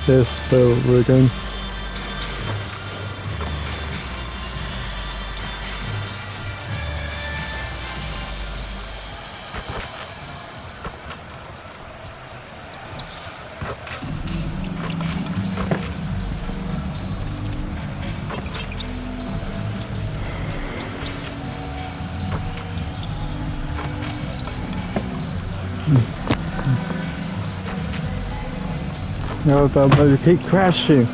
this so rigging. No, but keep crashing.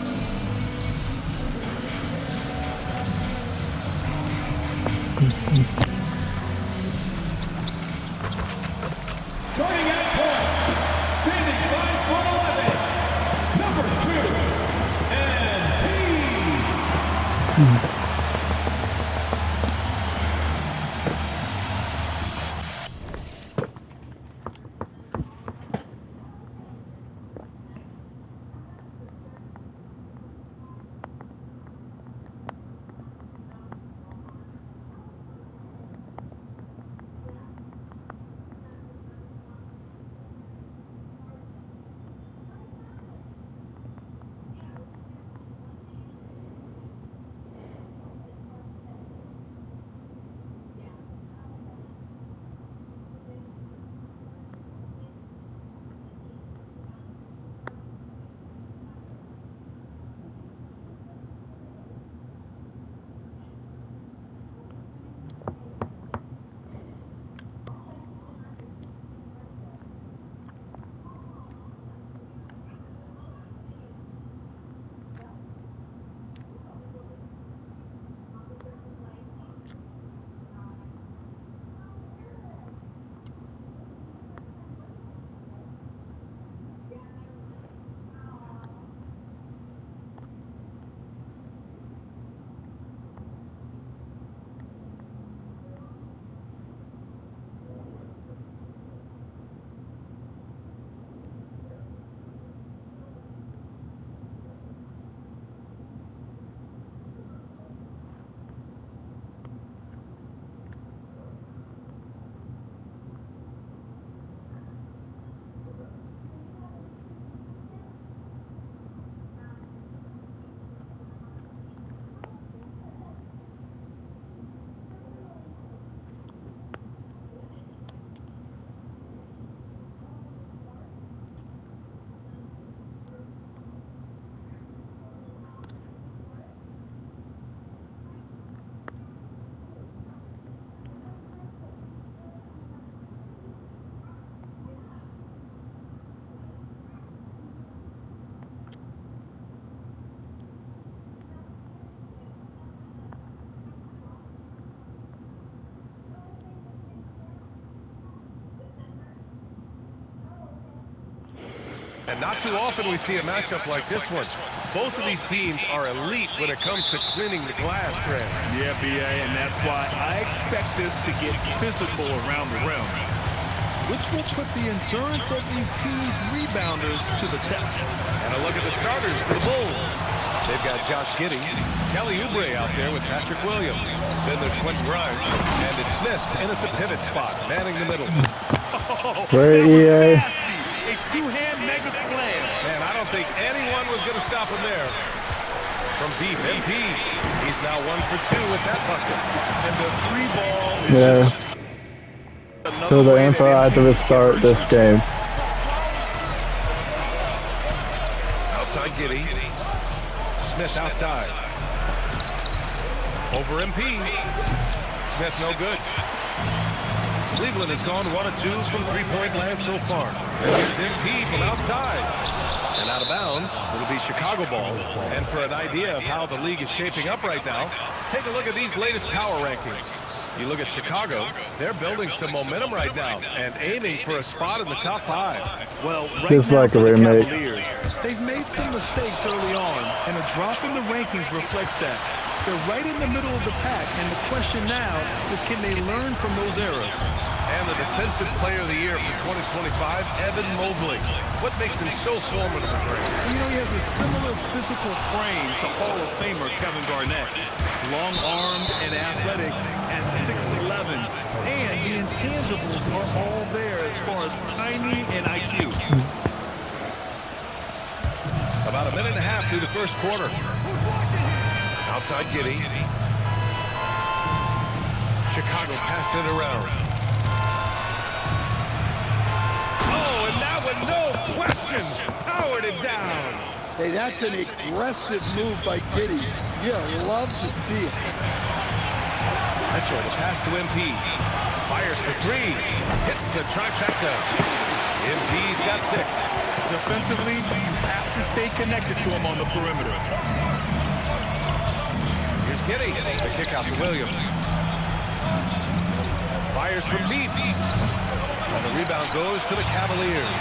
Starting at point, standing 5'11", number 2, and And not too often we see a matchup like this one. Both of these teams are elite when it comes to cleaning the glass, Grant. Yeah, B.A., and that's why I expect this to get physical around the rim, which will put the endurance of these teams' rebounders to the test. And a look at the starters for the Bulls. They've got Josh Giddey, Kelly Oubre out there with Patrick Williams. Then there's Quentin Grimes, and it's Smith in at the pivot spot, manning the middle. Oh, Great that was EA. nasty. A two-hand mega slam. Man, I don't think anyone was going to stop him there. From deep, MP, he's now 1 for 2 with that bucket. And the three ball is Yeah. So the info I had to restart this game. outside Giddey. Smith outside. Over MP. Smith no good. Cleveland has gone 1 of 2 from three-point land so far. And here's MP from outside. And out of bounds, it'll be Chicago ball. And for an idea of how the league is shaping up right now, take a look at these latest power rankings. You look at Chicago, they're building some momentum right now and aiming for a spot in the top 5. Well, right Just now like for a the remake. Cavaliers, they've made some mistakes early on, and a drop in the rankings reflects that. They're right in the middle of the pack, and the question now is, can they learn from those errors? And the Defensive Player of the Year for 2025, Evan Mobley. What makes him so formidable, Greg? You know, he has a similar physical frame to Hall of Famer Kevin Garnett. Long-armed and athletic at 6'11". And the intangibles are all there as far as timing and IQ. A About a minute and a half through the first quarter. Outside Giddey. Chicago passing it around. Oh, and that one, no question, powered it down. Hey, that's an aggressive move by Giddey. You love to see it. Mitchell, the pass to MP. Fires for three. Hits the trifecta. MP's got 6. Defensively, you have to stay connected to him on the perimeter. Here's Giddey. The kick out to Williams. Fires from deep. And the rebound goes to the Cavaliers.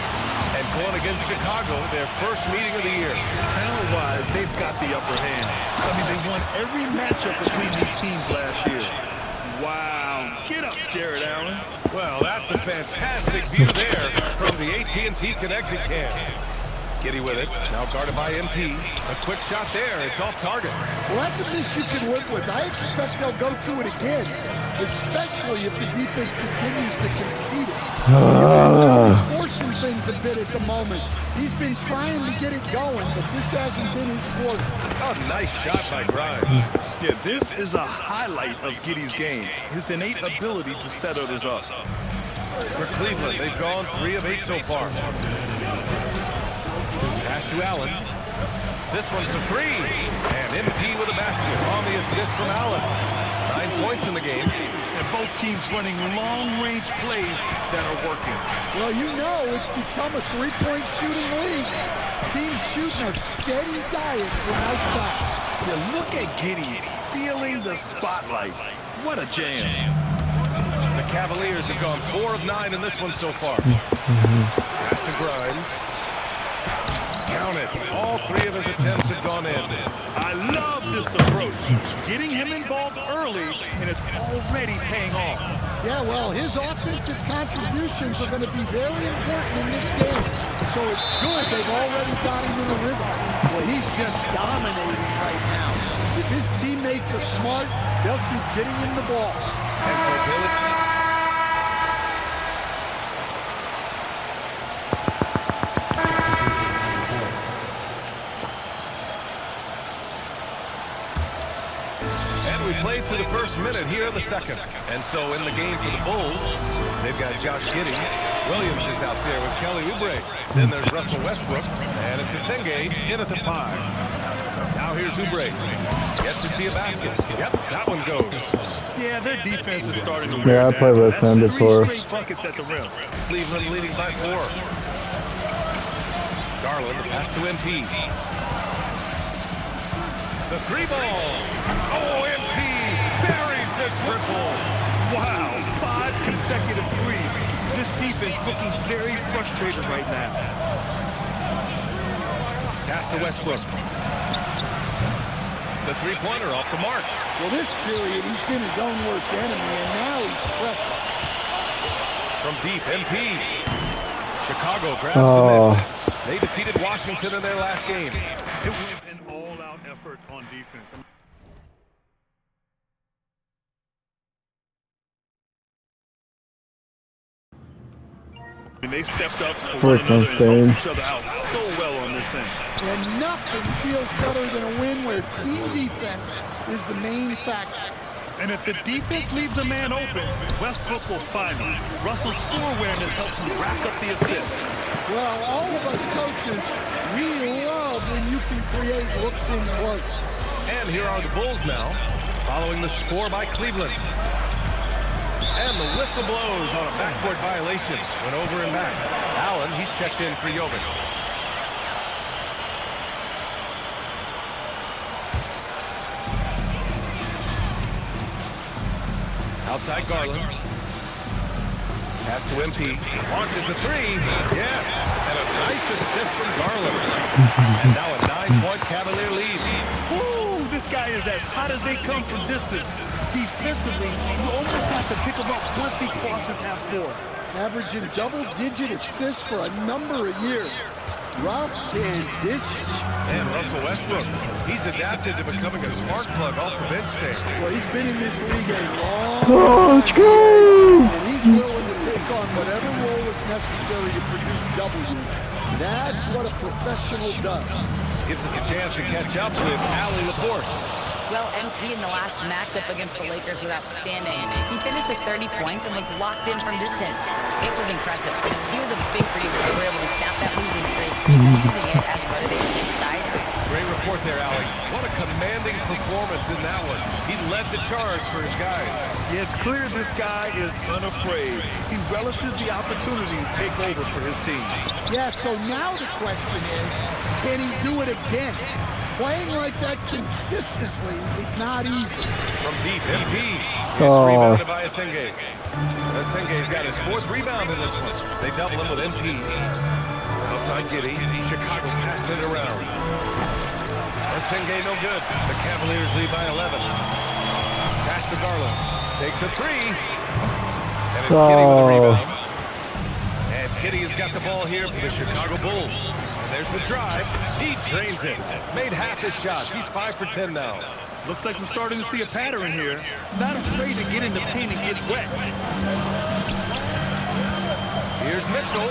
And going against Chicago, their first meeting of the year. Talent-wise, they've got the upper hand. I mean, they won every matchup between these teams last year. Wow. Get up, Jared Allen. Well, that's a fantastic view there from the AT&T Connected Cam. Giddey with it. Now guarded by MP. A quick shot there. It's off target. Well, that's a miss you can live with. I expect they'll go to it again, especially if the defense continues to concede it. He's forcing things a bit at the moment. He's been trying to get it going, but this hasn't been his quarter. Oh, nice shot by Grimes. Yeah, this is a highlight of Giddey's game. His innate ability to set others up. For Cleveland, they've gone 3 of 8 so far. Pass to Allen. This one's a 3. And MP with a basket on the assist from Allen. 9 points in the game. And both teams running long-range plays that are working. Well, you know it's become a three-point shooting league. Teams shooting a steady diet from outside. Yeah, look at Giddey stealing the spotlight. What a jam. The Cavaliers have gone 4 of 9 in this one so far. Pass to Grimes. Count it. All 3 of his attempts have gone in. I love this approach. Getting him involved early, and it's already paying off. Yeah, well, his offensive contributions are going to be very important in this game. So it's good they've already got him in a rhythm. Well, he's just dominating right now. If his teammates are smart, they'll keep getting him the ball. And so Billy. Played through the first minute here in the second. And so in the game for the Bulls, they've got Josh Giddey. Williams is out there with Kelly Oubre. Then there's Russell Westbrook. And it's Senge in at the 5. Now here's Oubre. Yet to see a basket. Yep, that one goes. Yeah, their defense is starting to Yeah, I played with them before. 3 straight buckets at the rim. Cleveland leading by 4. Garland, the pass to MP. The 3 ball. Oh, MP buries the triple. Wow, 5 consecutive threes. This defense looking very frustrated right now. Pass to Westbrook. The 3-pointer off the mark. Well, this period, he's been his own worst enemy, and now he's pressing. From deep, MP. Chicago grabs the miss. They defeated Washington in their last game. It was an all-out effort on defense. And they stepped up for one another and helped each other out so well on this end. And nothing feels better than a win where team defense is the main factor. And if the defense leaves a man open, Westbrook will find him. Russell's floor awareness helps him rack up the assists. Well, all of us coaches, we love when you can create looks in close. And here are the Bulls now, following the score by Cleveland. And the whistle blows on a backcourt violation. Went over and back. Allen, he's checked in for Jovic. Outside Garland. Pass to MP. Launches a 3. Yes. And a nice assist from Garland. And now a 9-point Cavalier lead. Woo! This guy is as hot as they come from distance. Defensively, you almost have to pick him up once he crosses half court. Averaging double-digit assists for a number of years. Russ can dish it. And Russell Westbrook, he's adapted to becoming a spark plug off the bench there. Well, he's been in this league a long Let's time. go! And he's willing to take on whatever role is necessary to produce W's. That's what a professional does. Gives us a chance to catch up with Allie LaForce. Well, MP in the last matchup against the Lakers was outstanding. He finished with 30 points and was locked in from distance. It was impressive. He was a big reason they were able to snap that losing streak, using it as motivation, guys. Great report there, Allie. What a commanding performance in that one. He led the charge for his guys. Yeah, it's clear this guy is unafraid. He relishes the opportunity to take over for his team. Yeah, so now the question is, can he do it again? Playing like that consistently is not easy. From deep, MP. It's rebounded by Asenge. Asenge's got his 4th rebound in this one. They double him with MP. Outside Giddey. Chicago passing it around. Asenge no good. The Cavaliers lead by 11. Pass to Garland. Takes a 3. And it's Giddey with the rebound. And Giddey has got the ball here for the Chicago Bulls. There's the drive. He drains it. Made half his shots. He's 5 for 10 now. Looks like we're starting to see a pattern here. Not afraid to get in the paint and get wet. Here's Mitchell.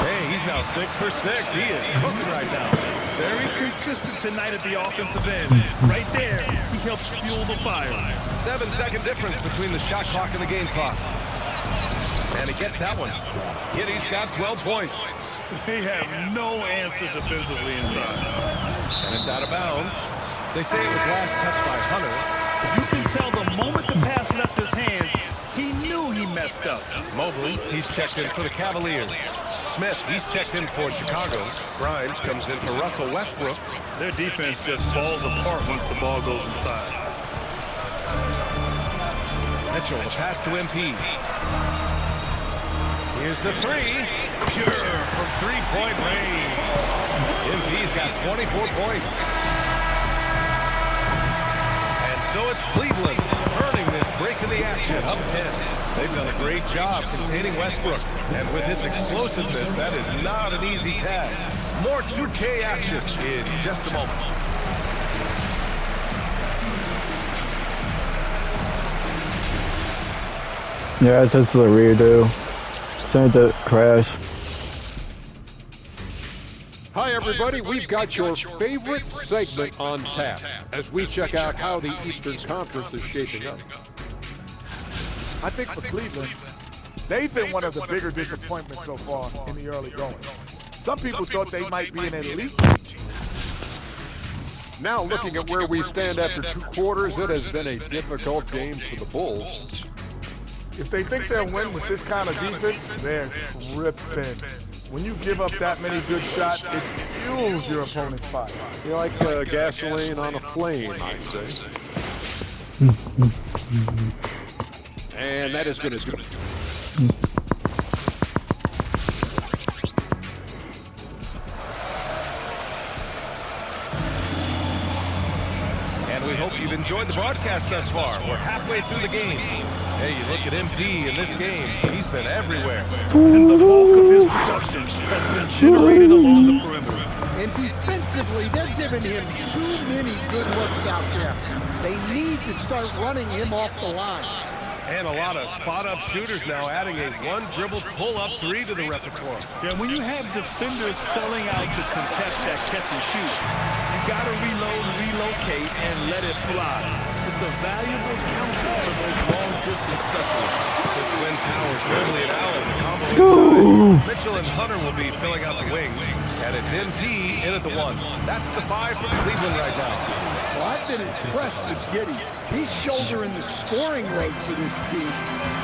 Hey, he's now 6 for 6. He is cooking right now. Very consistent tonight at the offensive end. Right there, he helps fuel the fire. 7-second difference between the shot clock and the game clock. And he gets that one. Giddey's got 12 points. They have no answer defensively inside. And it's out of bounds. They say it was last touched by Hunter. You can tell the moment the pass left his hands, he knew he messed up. Mobley, he's checked in for the Cavaliers. Smith, he's checked in for Chicago. Grimes comes in for Russell Westbrook. Their defense just falls apart once the ball goes inside. Mitchell, the pass to MP. Here's the 3. Pure from 3-point range. MP's got 24 points. And so it's Cleveland earning this break in the action, up 10. They've done a great job containing Westbrook. And with his explosiveness, that is not an easy task. More 2K action in just a moment. Yeah, it's just the redo. Send it crash. Hi everybody, we've got your favorite segment on tap as we check out how the Eastern Conference is shaping up. I think for Cleveland, they've been one of the bigger disappointments so far in the early going. Some people thought they might be an elite team. Now looking at where we stand after 2 quarters, it has been a difficult game for the Bulls. If they think they'll win with this kind of defense, they're tripping. When you give up that many good shots, it fuels your opponent's fire. You're like gasoline on a flame, I'd say. And that is going to do it. And we hope you've enjoyed the broadcast thus far. We're halfway through the game. Hey, you look at MP in this game, he's been everywhere. And the bulk of his production has been generated along the perimeter. And defensively, they're giving him too many good looks out there. They need to start running him off the line. And a lot of spot-up shooters now adding a one-dribble pull-up 3 to the repertoire. Yeah, when you have defenders selling out to contest that catch and shoot, you got to reload, relocate, and let it fly. It's a valuable counter for those long-distance specialists. The Twin Towers, Mobley and Allen, the combo inside. Mitchell and Hunter will be filling out the wings. And it's MP in at the 1. That's the 5 for Cleveland right now. Well, I've been impressed with Giddey. He's shouldering the scoring load for this team,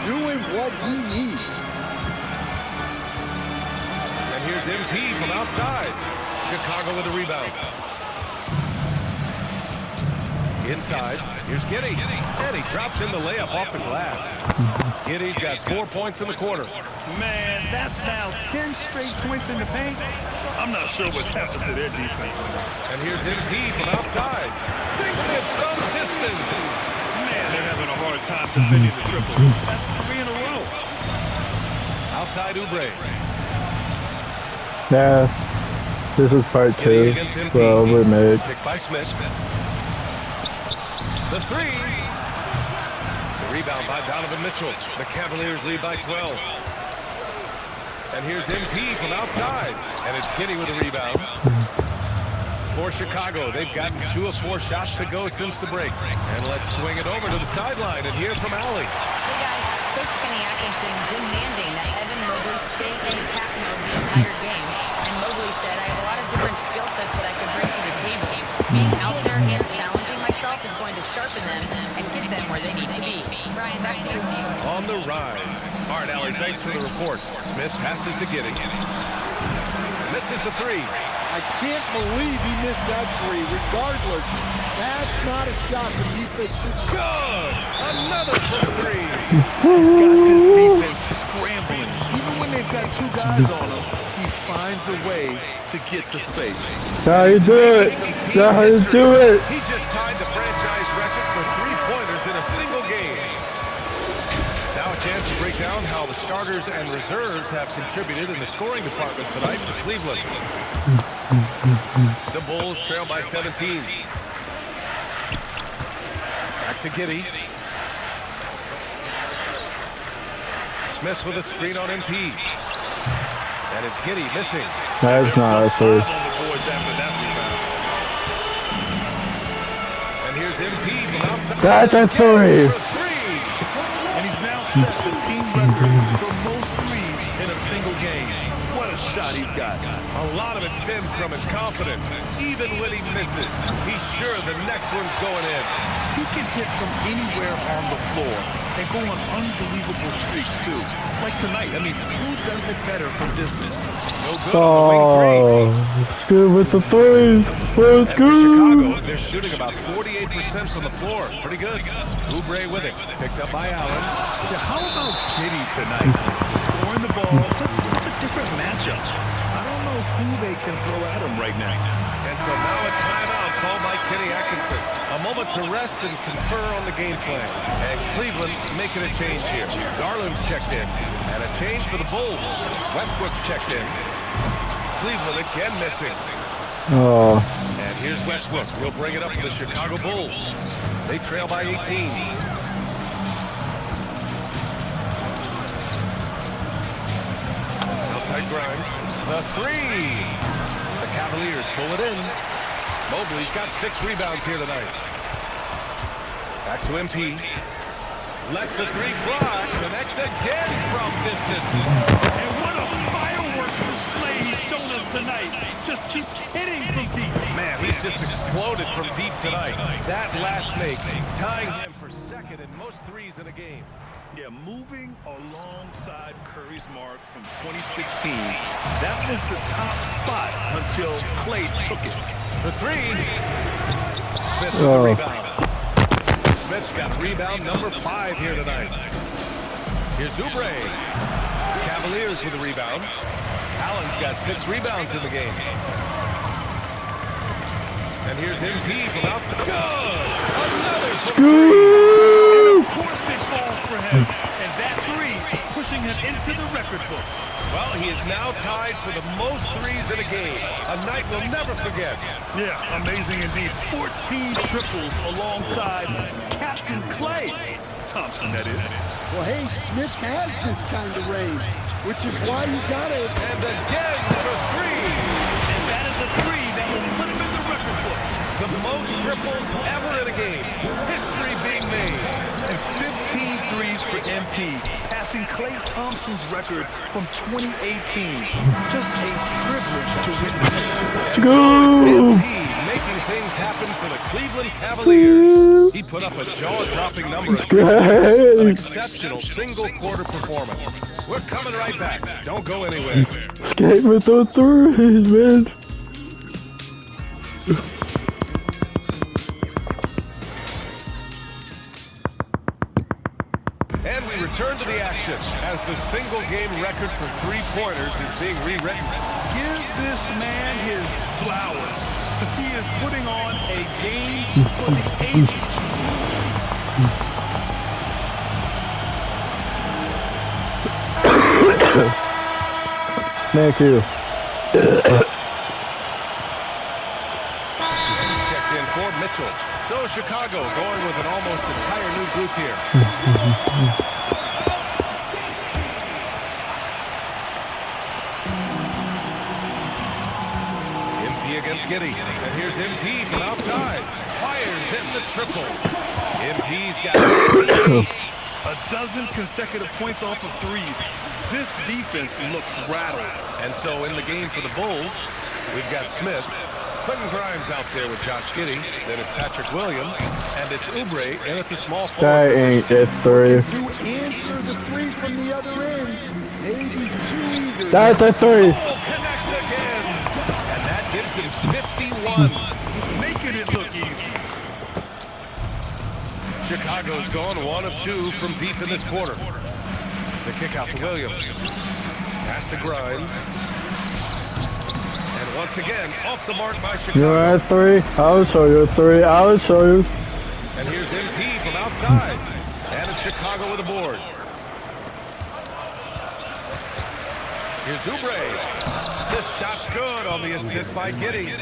doing what he needs. And here's MP from outside. Chicago with a rebound. Inside, here's Giddey. And he drops in the layup off the glass. Giddey's got 4 points in the quarter. Man, that's now 10 straight points in the paint. I'm not sure what's happened to their defense. And here's MP from outside. Sinks it from distance. Man, they're having a hard time defending the triple. That's 3 in a row. Outside Oubre. Yeah, this is part 2, so we made. Picked by Smith. The 3. The rebound by Donovan Mitchell. The Cavaliers lead by 12. And here's MP from outside. And it's Giddy with a rebound. For Chicago, they've gotten 2 of 4 shots to go since the break. And let's swing it over to the sideline and hear from Allie. Hey guys, Coach Kenny Atkinson demanding that Evan Mobley stay in attack mode the entire game. And Mobley said, I have a lot of different skill sets that I can bring to the table. Being out there and challenging myself is going to sharpen them and get them where they need to be. Brian, back to you. On the rise. All right, Allie, thanks for the report. Smith passes to Giddy. Misses the 3. I can't believe he missed that 3. Regardless, that's not a shot the defense should. Good! Another from 3. He's got this defense scrambling. Even when they've got 2 guys on him, he finds a way to get to space. That's how you do it. That's how you do it. He just tied the franchise record for 3-pointers in a single game. Now a chance to break down how the starters and reserves have contributed in the scoring department tonight for Cleveland. The Bulls trail by 17. Back to Giddy. Smith with a screen on MP. And it's Giddy missing. That's not a 3. On the boards after that rebound. And here's MP from outside. That's a 3. For 3. And he's now set the team record for most threes in a single game. What a shot he's got. A lot of it stems from his confidence. Even when he misses, he's sure the next one's going in. He can hit from anywhere on the floor and go on unbelievable streaks, too. Like tonight, I mean, who does it better from distance? No good on the wing 3. Oh, it's good with the 3s. Let's And for go. Chicago, they're shooting about 48% from the floor. Pretty good. Oubre with it. Picked up by Allen. Yeah, how about Giddy tonight? Scoring the ball, such a different matchup. I don't know who they can throw at him right now. And so now a timeout called by Kenny Atkinson. A moment to rest and confer on the game plan. And Cleveland making a change here. Garland's checked in. And a change for the Bulls. Westbrook's checked in. Cleveland again missing. Oh, And here's Westbrook. He'll bring it up for the Chicago Bulls. They trail by 18. Outside Grimes. The 3. The Cavaliers pull it in. Mobley's got 6 rebounds here tonight. Back to MP. Lets the 3 fly. Connects again from distance. And what a fireworks display he's shown us tonight. Just keeps hitting from deep. Man, he's just exploded from deep tonight. That last make, tying him for second in most threes in a game. Yeah, moving alongside Curry's mark from 2016. That was the top spot until Klay took it. For 3. Smith with the rebound. Smith's got rebound number 5 here tonight. Here's Oubre. Cavaliers with the rebound. Allen's got 6 rebounds in the game. And here's MP from outside. Good! Another from 3. And of course it falls for him. And that 3 pushing him into the record books. Well, he is now tied for the most threes in a game. A night we'll never forget. Yeah, amazing indeed. 14 triples alongside Captain Klay Thompson, that is. Well, hey, Smith has this kind of range, which is why you got it. And again for 3. And that is a 3 that will put him in the record books. The most triples ever in a game. History being made. And 15 threes for MP, passing Klay Thompson's record from 2018. Just a privilege to witness. Let's go! Making things happen for the Cleveland Cavaliers. He put up a jaw-dropping number of threes. An exceptional single-quarter performance. We're coming right back. Don't go anywhere. Skate with those 3s, man. And we return to the action as the single-game record for 3-pointers is being rewritten. Give this man his flowers. He is putting on a game for the ages. Thank you. Checked in for Mitchell. So Chicago going with an almost entire new group here. Giddey. And here's MP from outside. Fires in the triple. MP's got 8. A dozen consecutive points off of threes. This defense looks rattled. And so in the game for the Bulls, we've got Smith. Quentin Grimes out there with Josh Giddey. Then it's Patrick Williams. And it's Oubre in at the small forward That ain't it three. To answer the three from the other end, maybe too eager. That's a three. Oh, connects again. And that gives him 51. Making it look easy. Chicago's gone 1 of 2 from deep in this quarter. The kick out to Williams. Pass to Grimes. And once again, off the mark by Chicago. You're at three. I'll show you a three. I'll show you. And here's MP from outside. And it's Chicago with a board. Here's Oubre. This shot's good on the assist by Giddey.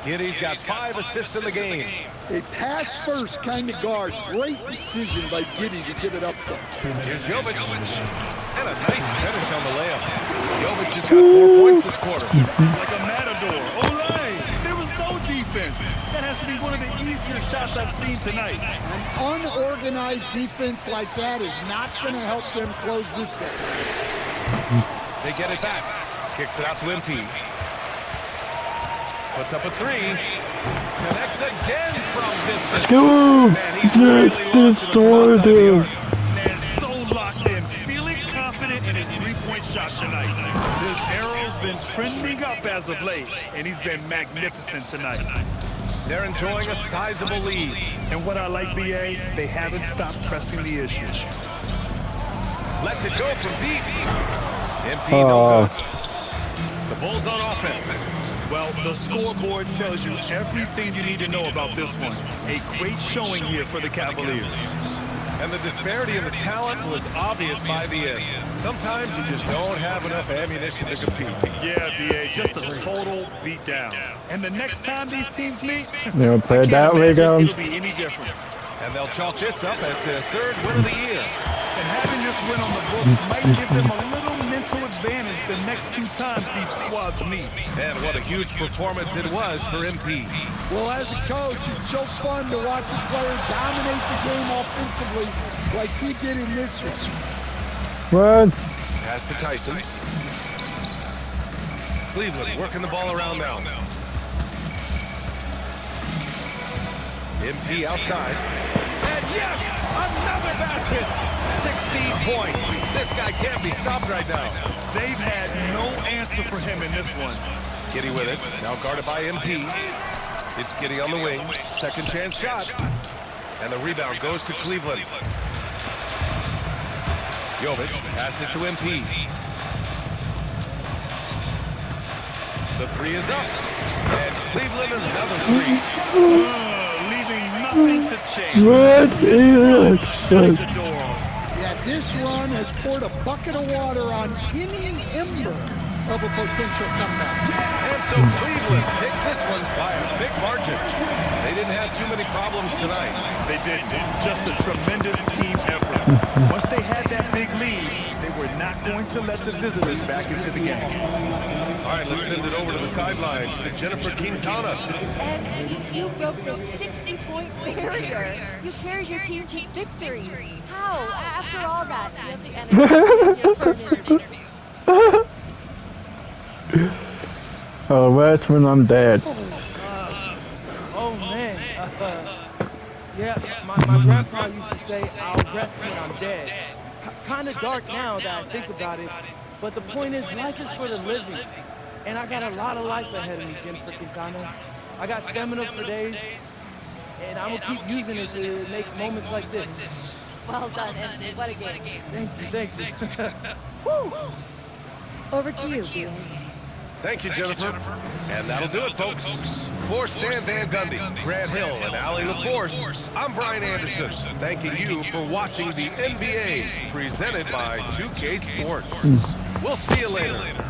Giddey's got 5 assists in the game. A pass-first kind of guard. Great decision by Giddey to give it up to him. Here's Jovic. And a nice finish on the layup. Jovic has got 4 points this quarter. Like a matador. Olay! There was no defense. That has to be one of the easier shots I've seen tonight. An unorganized defense like that is not going to help them close this game. They get it back. Kicks it out to MP. Puts up a 3. Connects again from distance. Go! Man, he's Just really launching it from destroyed outside the him. arc. And so locked in, feeling confident in his three-point shot tonight. His arrow's been trending up as of late, and he's been magnificent tonight. They're enjoying a sizable lead. And what I like, BA, they haven't stopped pressing the issue. Lets it go from deep. MP no good. The Bulls on offense. Well, the scoreboard tells you everything you need to know about this one. A great showing here for the Cavaliers. And the disparity in the talent was obvious by the end. Sometimes you just don't have enough ammunition to compete. Yeah, BA, just a total beatdown. And the next time these teams meet, You know, play I that can't way, imagine guys. it'll be any different. And they'll chalk this up as their 3rd win of the year. And having this win on the books might give them a little mental advantage the next 2 times these squads meet. And what a huge performance it was for MP. Well, as a coach, it's so fun to watch a player dominate the game offensively like he did in this one. What? Pass to Tyson. Cleveland working the ball around now. MP outside. And yes, another basket. 16 points. This guy can't be stopped right now. They've had no answer for him in this one. Giddey with it. Now guarded by MP. It's Giddey on the wing. Second chance shot. And the rebound goes to Cleveland. Jovic passes it to MP. The 3 is up. And Cleveland another 3. Leaving nothing to chance. What is Shut it? the door off. Yeah, this run has poured a bucket of water on any ember of a potential comeback. And so Cleveland takes this one by a big margin. They didn't have too many problems tonight. They didn't. Just a tremendous team effort. Once they had that big lead, they were not going to let the visitors back into the game. All right, let's send it over to the sidelines to Jennifer Quintana. And you broke the 60-point barrier. You carried your team to victory. How? After all that, do you have the energy to for an interview? Oh, that's when I'm dead. Oh man, yeah, my grandpa used to say, I'll rest when I'm dead. Kind of dark now that I think about it, but the point is, life is for the living. And I got a lot of life ahead of me, Jennifer Quintana. I got stamina for days, and I'm gonna keep using it to make moments like this. Well done, and what a game. Thank you. Woo! Over to you, BA. Thank you, Jennifer. And that'll do it, folks. For Stan Van Gundy, Grant Hill, and Allie LaForce, I'm Brian Anderson, thanking you for watching the NBA, presented by 2K Sports. We'll see you later.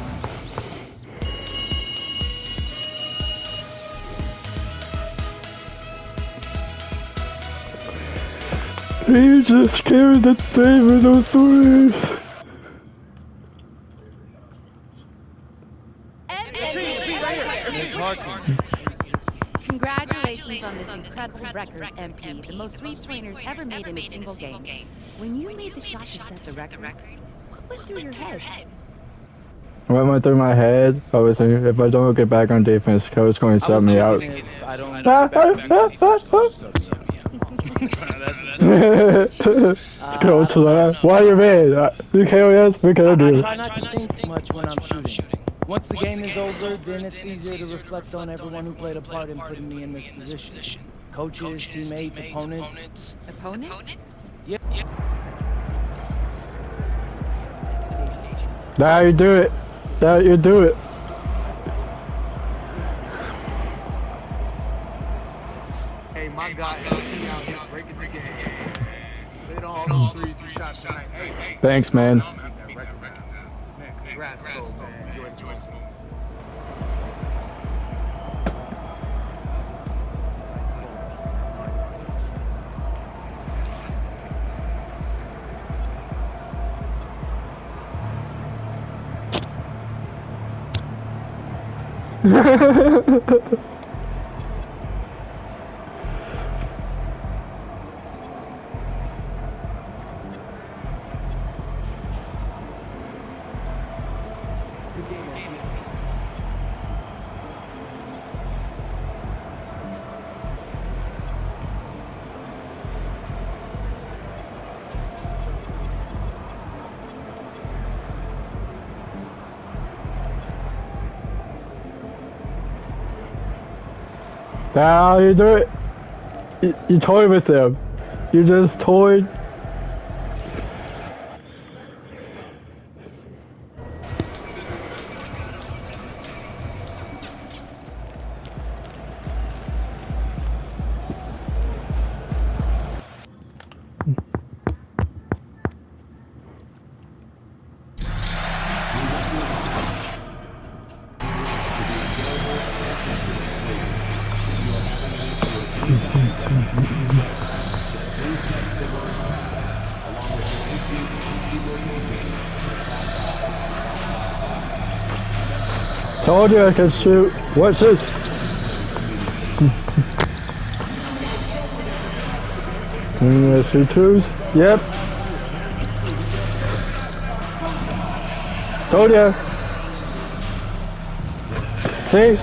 He just carried the thing with those threes. And Miss Harkin, Congratulations on this incredible record, MP. The most three-pointers ever made in a single game. When you made the shot to set the record, what went through your head? What went through my head? I was thinking, if I don't get back on defense, Coach going to sub me out. If I don't get back on defense, Coach will sub me out. Coach, why are you mad? You can't ask me, can I do I it? try not to think much when I'm shooting. Once the game is over, then it's easier to reflect on everyone who played a part in putting me in this position. Coaches, teammates, opponents. Opponents? Yeah. Now you do it. Now you do it. Hey, my guy, LP out here breaking the game. Played all those threes you shot tonight. Hey, Thanks, man. man, congrats, though, man. Enjoy the moment. Now you do it. You toyed with them. You just toyed. Told you I could shoot. What's this? Shoot twos? Yep. Told ya. See?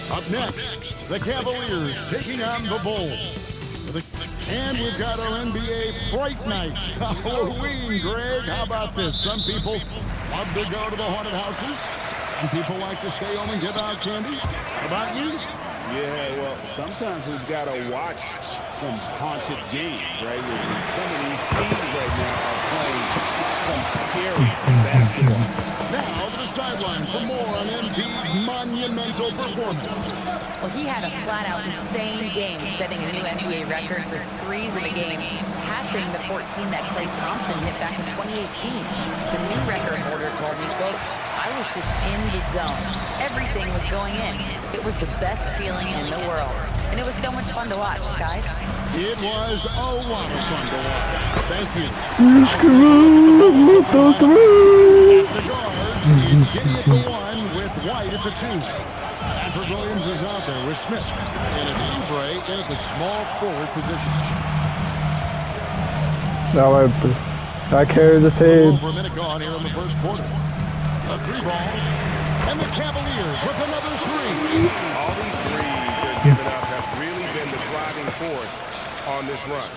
Up next, the Cavaliers taking on the Bulls. And we've got our NBA Fright Night. Halloween, Greg. How about this? Some people love to go to the haunted houses. Some people like to stay home and give out candy. How about you? Yeah, well, sometimes we've got to watch some haunted games, right? And some of these teams right now are playing some scary basketball. Now to the sideline for more on MP's monumental performance. Well, he had a flat-out insane game, setting a new NBA record for threes in a game, passing the 14 that Klay Thompson hit back in 2018. The new record holder told me, quote, I was just in the zone. Everything was going in. It was the best feeling in the world. And it was so much fun to watch, guys. It was a lot of fun to watch. Thank you. Let's go with the three. At the guards, it's Giddy at the one with White at the two. Patrick Williams is out there with Smith. And it's Oubre in at the small forward position. Now I carry the fade. Over a minute gone here in the first quarter. A three ball. And the Cavaliers with another three. All these threes they're giving up have really been the driving force on this run.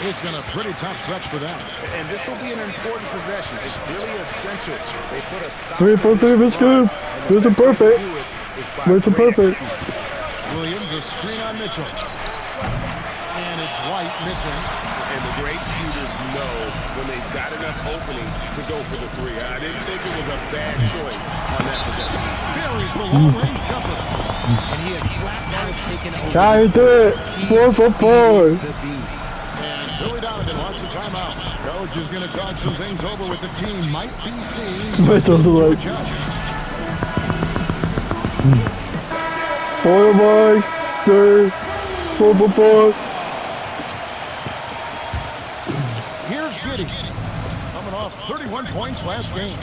It's been a pretty tough stretch for them. And this will be an important possession. It's really essential. They put a stop 3 for 3 was good. This is perfect. This is perfect. Williams, a screen on Mitchell. And it's White missing. And the great shooters know when they've got enough opening to go for the three. I didn't think it was a bad choice on that possession. Bill the long-range jumper. And he has flat out taken over. Can't do it. 4 for 4. The beast. And Billy Donovan wants a timeout. Coach is going to talk some things over with the team. Might be seeing Whistles like. 4 boys. 3. 4 for 4. Here's Giddey. Coming off 31 points last game.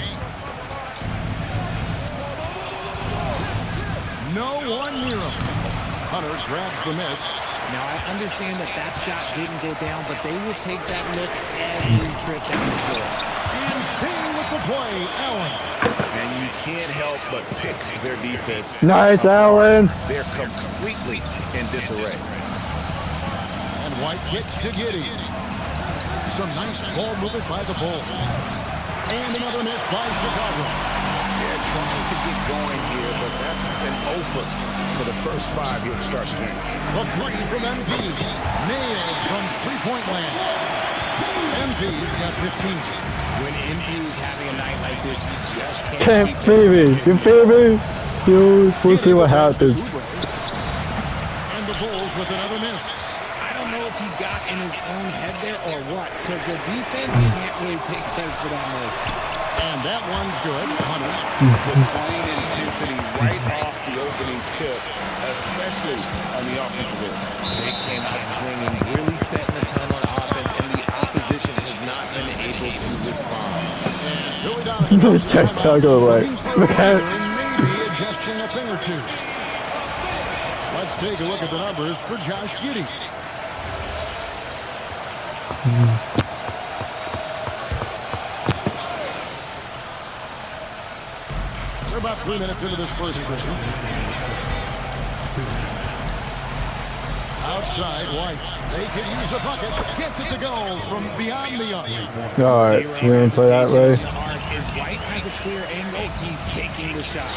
No one near him. Hunter grabs the miss. Now, I understand that that shot didn't go down, but they will take that look every trip down the floor. And staying with the play, Allen. And you can't help but pick their defense. Nice, Allen. They're completely in disarray. And White kicks to Giddey. Some nice ball movement by the Bulls. And another miss by Chicago. They're trying to get going here, but that's an offer for the first 5 here to start the game. The 3 from MP. Nailed from three-point land. MP's got 15. When MP is having a night like this, you just Can't feel me. You feel me? We'll see what happens. And the Bulls with another miss. I don't know if he got in his own head there or what, because the defense can't really take credit for that miss. And that one's good. Hunter. Displaying intensity right off the opening tip, especially on the offensive end. They came out swinging, really setting the tone on offense, and the opposition has not been able to respond. Billy Donovan. Chicago away. Maybe adjusting a thing or two. Let's take a look at the numbers for Josh Giddey. We're about 3 minutes into this first quarter. Outside, White. They could use a bucket. Gets it to go from beyond the arc. Alright, we didn't play that way. If White has a clear angle, he's taking the shot.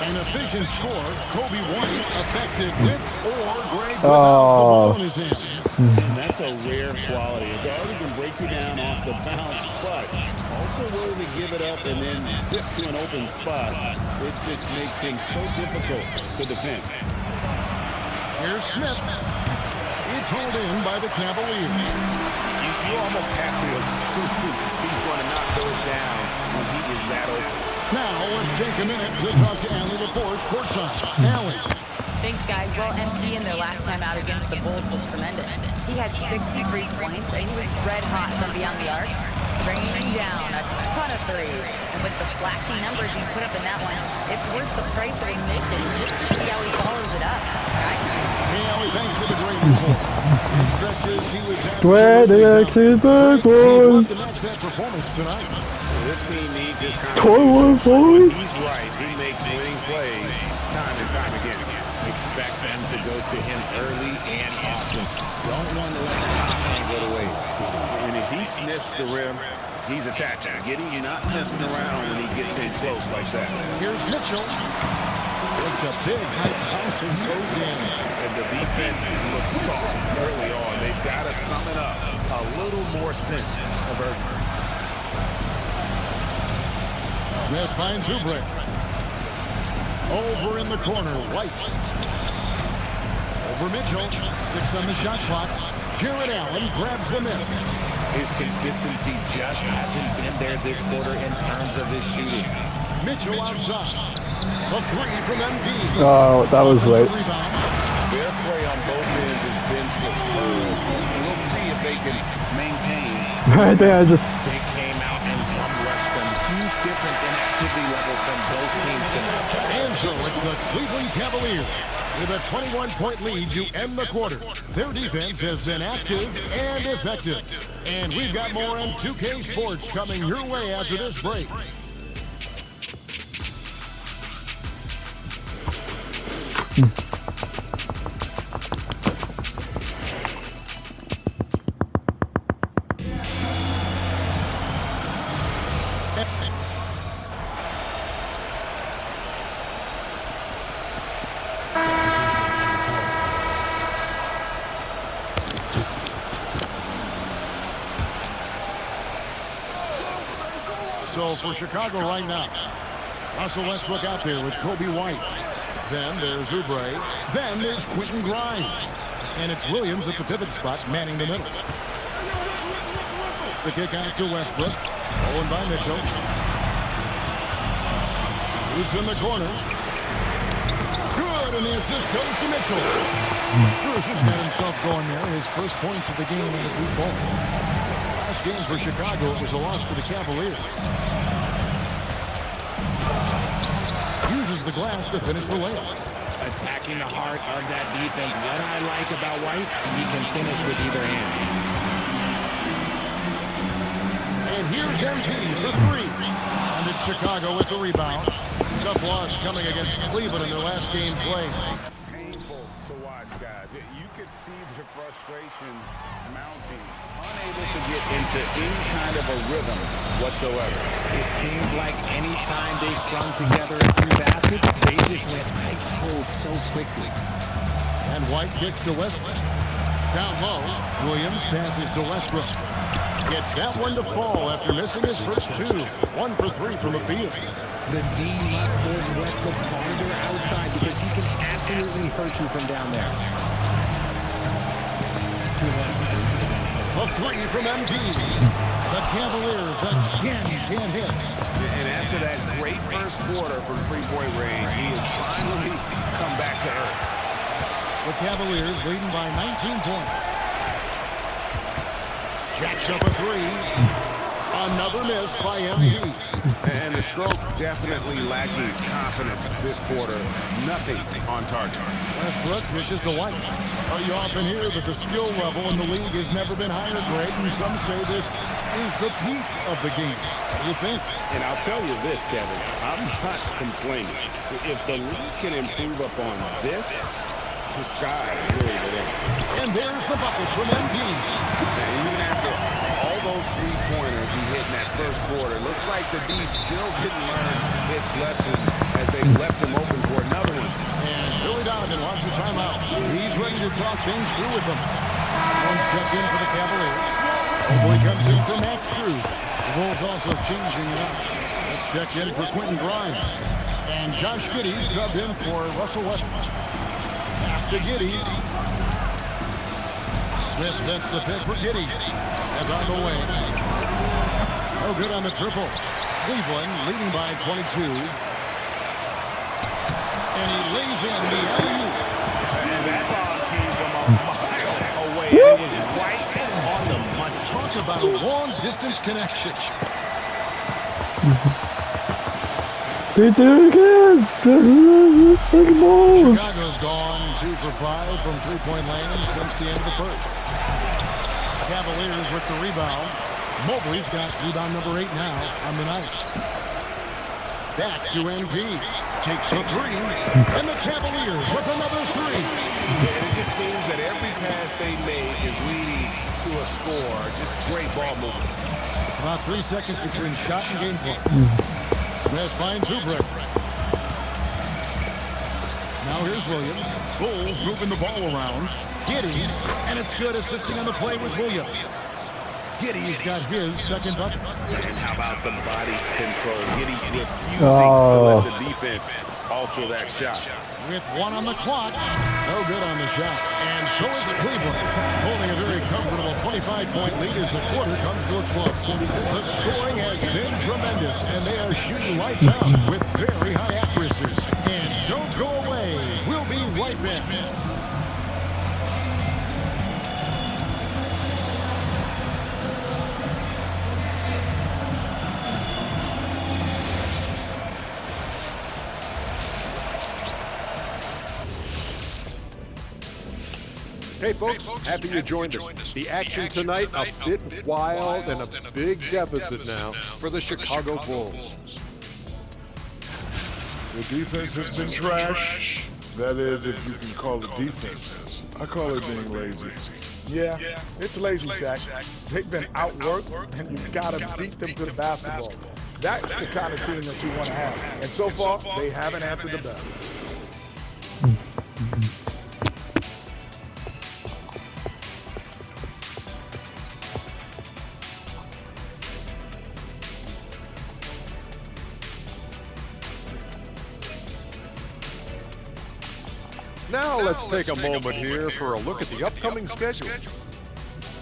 An efficient score, Kobe White effective with or Greg without the Oh. ball in his hands. And that's a rare quality. A guard who can break you down off the bounce, but also willing to give it up and then zip to an open spot. It just makes him so difficult to defend. Here's Smith. It's hauled in by the Cavaliers. You almost have to assume he's going to knock those down when he is that open. Now, let's take a minute to talk to Allie LaForce, courtside. Allie. Thanks, guys. Well, MP in their last time out against the Bulls was tremendous. He had 63 points, and he was red hot from beyond the arc, bringing down a ton of threes. And with the flashy numbers he put up in that one, it's worth the price of admission just to see how he follows it up. Guys? Hey, Allie, thanks for the great report. In stretches, he was Where the X's back, boys? to match that performance tonight. This team needs his Toilet boys. He's right. He makes winning plays time and time again. Expect them to go to him early and often. Don't want to let the hot hand go to waste. And if he sniffs the rim, he's attacking. Giddey not messing around when he gets in close like that. Here's Mitchell. It's a big high bounce and goes in. And the defense looks soft early on. They've got to sum it up. A little more sense of urgency. Smith finds Oubre. Over in the corner, White. Over Mitchell. 6 on the shot clock. Jared Allen grabs the miss. His consistency just hasn't been there this quarter in terms of his shooting. Mitchell outside. The 3 from MD. Oh, that was late. Their play on both ends has been superb. And we'll see if they can maintain. I think I just. They came out and rushed them. Huge difference in activity level from both teams tonight. And so it's the Cleveland Cavaliers with a 21-point lead to end the quarter. Their defense has been active and effective. And we've got more on 2K Sports coming your way after this break. So for Chicago right now, Russell Westbrook out there with Kobe White. Then there's Oubre. Then there's Quentin Grimes. And it's Williams at the pivot spot, manning the middle. The kick out to Westbrook. Stolen by Mitchell. Who's in the corner? Good, and the assist goes to Mitchell. Bruce has got himself going there. His first points of the game in the blue ball. Last game for Chicago, it was a loss to the Cavaliers. Uses the glass to finish the layup. Attacking the heart of that defense. What I like about White, he can finish with either hand. And here's MT for three. And it's Chicago with the rebound. Tough loss coming against Cleveland in their last game play. Painful to watch, guys. You could see the frustrations mounting. Unable to get into any kind of a rhythm whatsoever. It seemed like any time they strung together a few baskets, they just went ice cold so quickly. And White kicks to Westbrook. Down low, Williams passes to Westbrook. Gets that one to fall after missing his first two. 1 for 3 from the field. The D must force Westbrook farther outside because he can absolutely hurt you from down there. A three from MD. The Cavaliers again can't hit. And after that great first quarter from three-point range, he has finally come back to earth. The Cavaliers leading by 19 points. Jacks up a three. Another miss by MD. And the stroke definitely lacking confidence this quarter. Nothing on target. Westbrook dishes to White. You often hear that the skill level in the league has never been higher, Greg, and some say this is the peak of the game. What do you think? And I'll tell you this, Kevin, I'm not complaining. If the league can improve upon this, the sky is really the limit. And there's the bucket from MD. And even after all those three-pointers he hit in that first quarter, looks like the D still didn't learn its lesson as they left him open for another one. And Billy Donovan wants a timeout. He's ready to talk things through with them. One's checked in for the Cavaliers. Boy comes in for Max Strus. The Bulls also changing it up. Let's check in for Quentin Grimes. And Josh Giddey subbed in for Russell Westbrook. Pass to Giddey. Smith sets the pick for Giddey. Smith on the way. No good on the triple. Cleveland leading by 22. And he lays in the alley-oop. And that ball came from a mile away. It was right on the money. Talk about a long-distance connection. They do it again! Chicago's gone 2 for 5 from three-point land since the end of the first. Cavaliers with the rebound. Mobley's got rebound number 8 now on the night. Back to MP. Takes a three. And the Cavaliers with another three. And it just seems that every pass they make is leading to a score. Just great ball movement. About 3 seconds between shot and gameplay. Smith finds Oubre. Now here's Williams. Bulls moving the ball around. Giddey, and it's good. Assisting on the play was Williams. Giddey's got his second bucket. And how about the body control? Giddey refusing to let the defense alter that shot. With 1 on the clock. No good on the shot. And so it's Cleveland, holding a very comfortable 25-point lead as the quarter comes to a close. The scoring has been tremendous, and they are shooting lights out with very high accuracy. And don't go away. We'll be right back. Hey folks, happy you joined us. The action tonight a bit wild and a big deficit now for the Chicago Bulls. The defense has been trash. That is, if you can call it defense. I call it being lazy. Yeah, it's lazy, Shaq. They've been outworked, and you've got to beat them to the basketball. That's the kind of team that you want to have. And so far, they haven't answered the bell. Now let's take a moment here for a look at the upcoming schedule.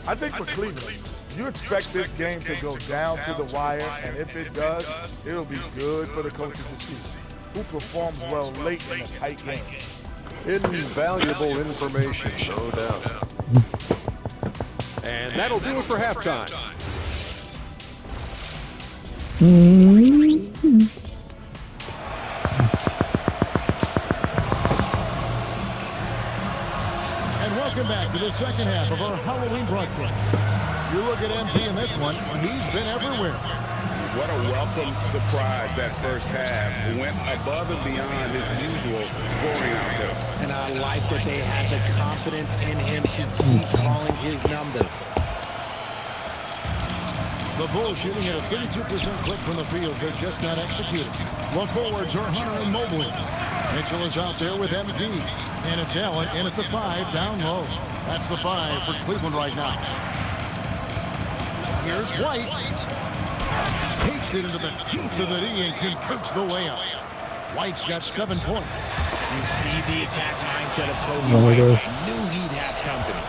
I think for Cleveland, you expect this game to go down to the wire, and if it does, it'll be good for the coaches to see who performs well late in a tight game. Invaluable information, no doubt. And that'll do it for halftime. And welcome back to the second half of our Halloween broadcast. You look at MP in this one, he's been everywhere. What a welcome surprise that first half. He went above and beyond his usual scoring output. And I like that they had the confidence in him to keep calling his number. The Bulls shooting at a 32% clip from the field. They're just not executing. The forwards are Hunter and Mobley. Mitchell is out there with MP. And it's Allen in at the 5 down low. That's the 5 for Cleveland right now. Here's White. Takes it into the teeth of the D and converts the layup. White's got 7 points. You see the attack mindset of Kobe Oh my White. gosh. Knew he'd have company.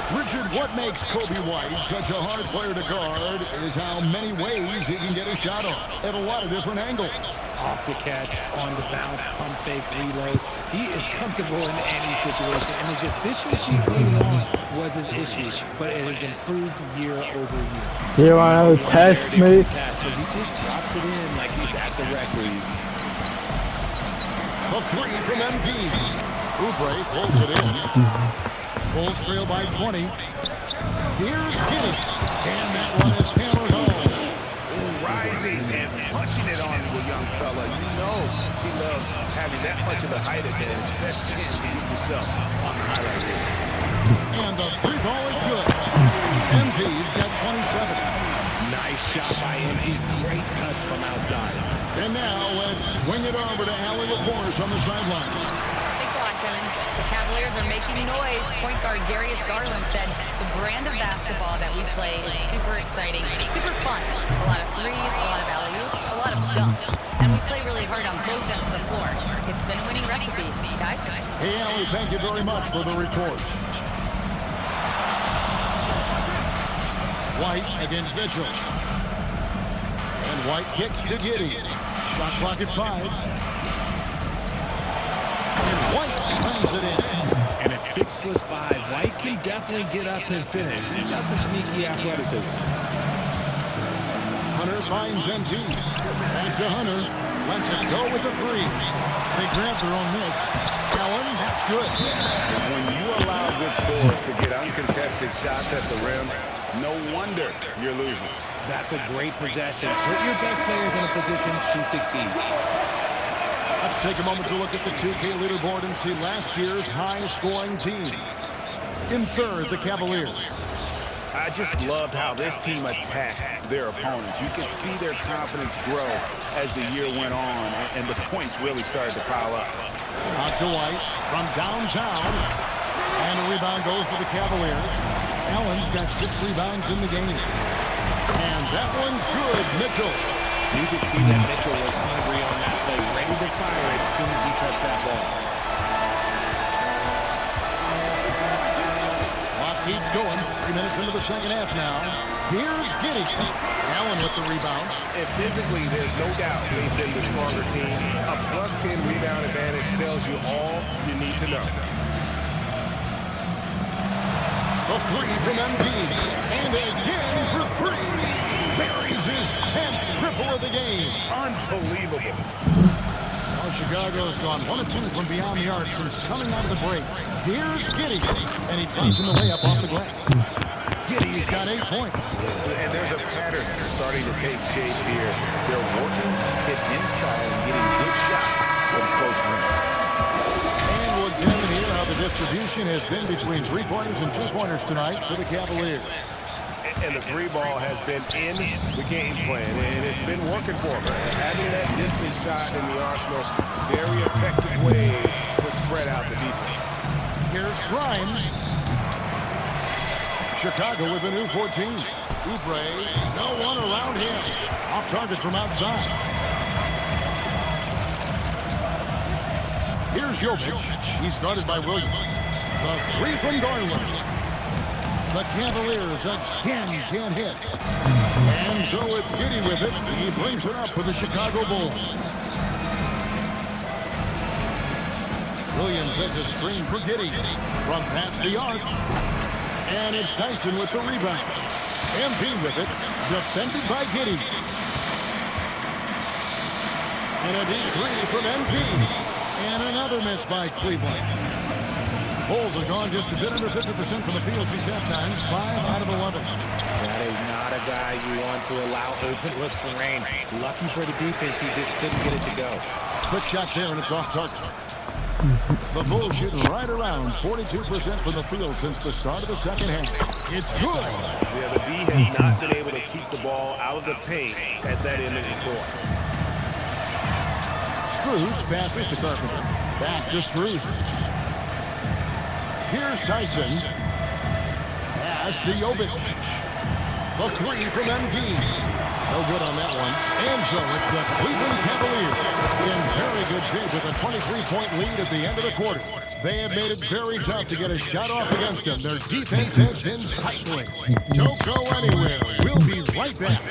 Richard, what makes Kobe White such a hard player to guard is how many ways he can get a shot off at a lot of different angles. Off the catch, on the bounce, pump fake, reload. He is comfortable in any situation, and his efficiency early on was his issue, but it has improved year over year. You want to test me? So he just drops it in like he's at the rec league. The 3 from MP. Oubre pulls it in. Bulls trail by 20. Here's Giddey. And that one is hammered home. Rising and punching it on the young fella. You know he loves having that much of a height advantage. Best chance to get yourself on the highlight reel. And the 3 ball is good. MP's got 27. Nice shot by MP. Great touch from outside. And now let's swing it over to Allie LaForce on the sideline. Thanks a lot, Kevin. The Cavaliers are making noise. Point guard Darius Garland said the brand of basketball that we play is super exciting, super fun. A lot of threes, a lot of alley-oops, a lot of dunks. And we play really hard on both ends of the floor. It's been a winning recipe, guys. Hey, Allie, thank you very much for the report. White against Mitchell. And White kicks to Giddey. Shot clock at 5. And White slams it in. And at 6'5", White can definitely get up and finish. He's got some sneaky athleticism. Hunter finds MP. Back to Hunter. Lets it go with the 3. They grab their own miss. Allen, that's good. When you allow good scorers to get uncontested shots at the rim, no wonder you're losing. That's a great possession. Put your best players in a position to succeed. Let's take a moment to look at the 2K leaderboard and see last year's high-scoring teams. In third, the Cavaliers. I just loved how this team attacked their opponents. You could see their confidence grow as the year went on, and the points really started to pile up. Out to White from downtown. And a rebound goes to the Cavaliers. Allen's got 6 rebounds in the game. And that one's good, Mitchell. You could see that Mitchell was hungry on that play, ready to fire as soon as he touched that ball. Clock keeps going. 3 minutes into the second half now. Here's Giddey. Allen with the rebound. And physically, there's no doubt they've been the stronger team. A +10 rebound advantage tells you all you need to know. The 3 from MP. And again for 3. Buries his 10th triple of the game. Unbelievable. Well, Chicago's gone 1 of 2 from beyond the arc since coming out of the break. Here's Giddey. And he drops in the layup off the glass. Giddey's got 8 points. And there's a pattern starting to take shape here. They're working it inside and getting good shots from close range. And we'll examine here how the distribution has been between 3-pointers and 2-pointers tonight for the Cavaliers. And the 3 ball has been in the game plan, and it's been working for them. Having that distance shot in the arsenal, very effective way to spread out the defense. Here's Grimes. Chicago with a new 14. Oubre, no one around him. Off target from outside. here's Jovic. He's guarded by Williams. The three from Garland. The Cavaliers again can't hit. And so it's Giddey with it. He brings it up for the Chicago Bulls. Williams sets a screen for Giddey from past the arc. And it's Tyson with the rebound. MP with it, defended by Giddey. And a deep three from MP. And another miss by Cleveland. Bulls have gone just a bit under 50% from the field since halftime. 5 out of 11. That is not a guy you want to allow open looks for rain. Lucky for the defense, he just couldn't get it to go. Quick shot there, and it's off target. The Bulls shooting right around 42% from the field since the start of the second half. It's good. Yeah, the D has not been able to keep the ball out of the paint at that end of the court. Strus passes to Carpenter. Back to Strus. Here's Tyson. Pass to Jovic. The three from MG. No good on that one. And so it's the Cleveland Cavaliers in very good shape with a 23-point lead at the end of the quarter. They have made it very tough to get a shot off against them. Their defense has been stifling. Don't go anywhere. We'll be right back.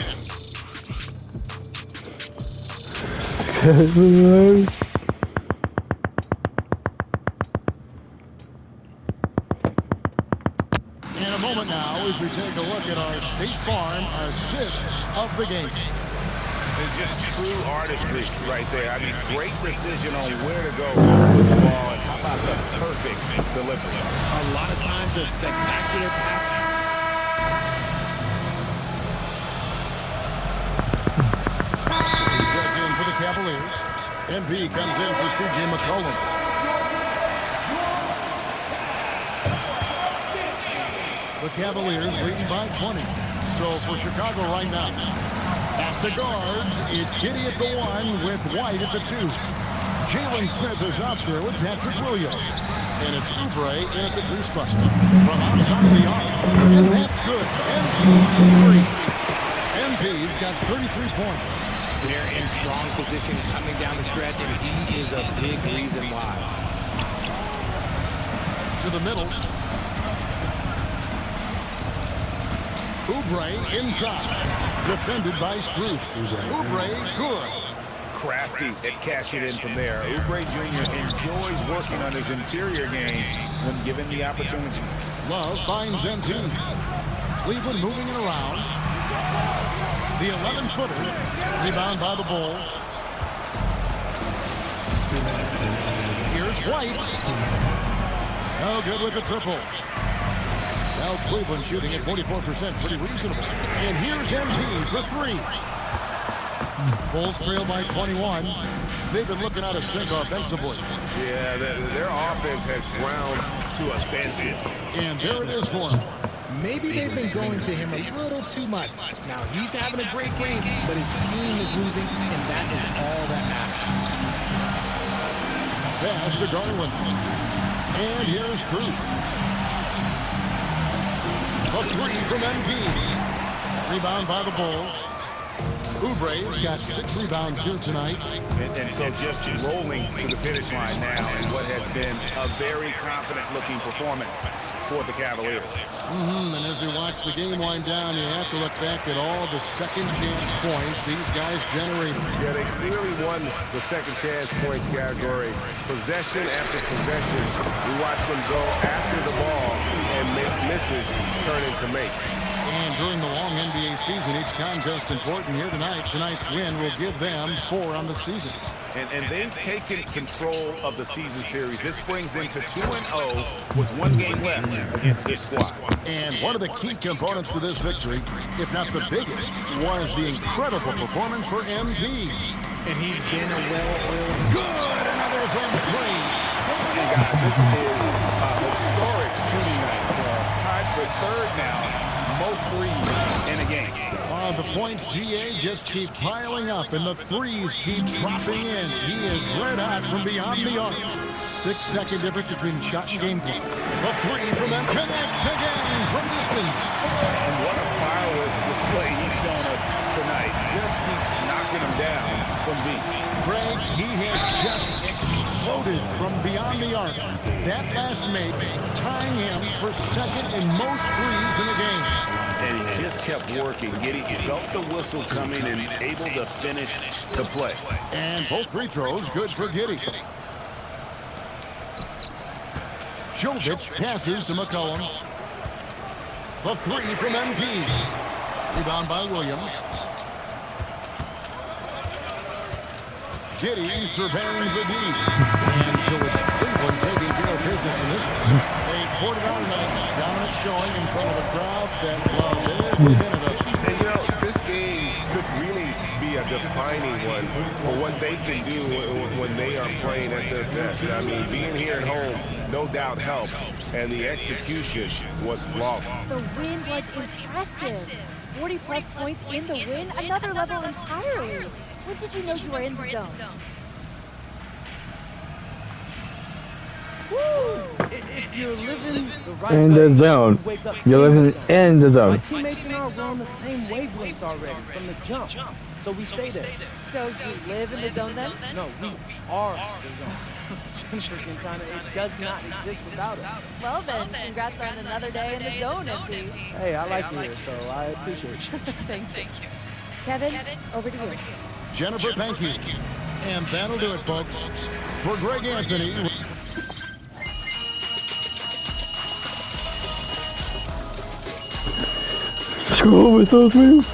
In a moment now, as we take a look at our State Farm assists of the game. It's just true artistry right there. I mean, great decision on where to go with the ball, and how about the perfect delivery? A lot of times a spectacular pass. Check in for the Cavaliers. MB comes in for C.J. McCollum. The Cavaliers leading by 20. So for Chicago right now, at the guards, it's Giddey at the 1 with White at the 2. Jalen Smith is out there with Patrick Williams. And it's Oubre in at the 3 spot. From outside the arc. And that's good. MP for 3. MP's got 33 points. They're in strong position coming down the stretch, and he is a big reason why. To the middle. Oubre inside. Defended by Strus. Oubre good. Crafty at cashing in from there. Oubre Jr. enjoys working on his interior game when given the opportunity. Love finds MT. Cleveland moving it around. The 11-footer. Rebound by the Bulls. Here's White. No good with the triple. Now Cleveland shooting at 44%, pretty reasonable. And here's MP for 3. Bulls trail by 21. They've been looking out of sync offensively. Yeah, their offense has ground to a standstill. And there it is for him. Maybe they've been going to him a little too much. Now, he's having a great game, but his team is losing, and that is all that matters. Pass to Garland. And here's Cruz. A 3 from MP. Rebound by the Bulls. Oubre's got 6 rebounds here tonight. And so just rolling to the finish line now in what has been a very confident-looking performance for the Cavaliers. And as we watch the game wind down, you have to look back at all the second-chance points these guys generated. Yeah, they clearly won the second-chance points category. Possession after possession, we watch them go after the ball and make misses turn into makes. And during the long NBA season, each contest important here tonight. Tonight's win will give them 4 on the season. And they've taken control of the season series. This brings them to 2-0 with 1 game left against this squad. And one of the key components to this victory, if not the biggest, was the incredible performance for MP. And he's been a well-oiled. Good! Another from 3. Hey, guys, this is a historic shooting night. Tied for 3rd now. Most threes in a game. The points, GA, just keep piling up, and the threes keep dropping in. He is red hot from beyond the arc. 6-second difference between shot and game clock. The 3 from them connects again from distance. And what a fireworks display he's shown us tonight. Just keeps knocking him down from deep. Craig, he has just exploded from beyond the arc. That last make tying him for second in most threes in the game. And he just kept working. Giddey felt the whistle coming and able to finish the play. And both free throws good for Giddey. Jovic passes to McCollum. The three from MP. Rebound by Williams. Giddey surveying the D. And so it's Cleveland taking care of business in this one. They poured it on tonight. Dominant showing in front of a crowd that loved every minute of it. And you know, this game could really be a defining one for what they can do when they are playing at their best. I mean, being here at home no doubt helps, and the execution was flawless. The win was impressive. 40-plus points in the win, another level entirely. When did you know you were in the zone? Woo! If you're living the right In way, the zone. you wake up You're living in the My zone. teammates and I were on the same wavelength already from the jump, so we stay there. So you live in the zone then? No, we are the zone. Jennifer Quintana, it does not exist without us. Well then, congrats on another day in the zone, MP. Hey, I like you here, so I appreciate you. Thank you. Kevin, over to you. Jennifer, thank you. And that'll do it, folks. For Greg Anthony. Let's go with those moves.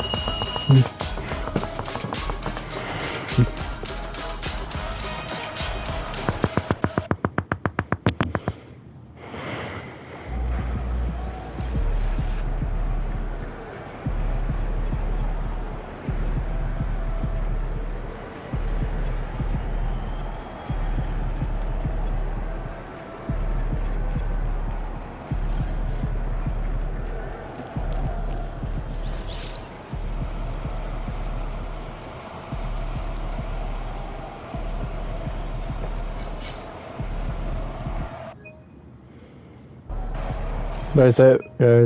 That's it, guys.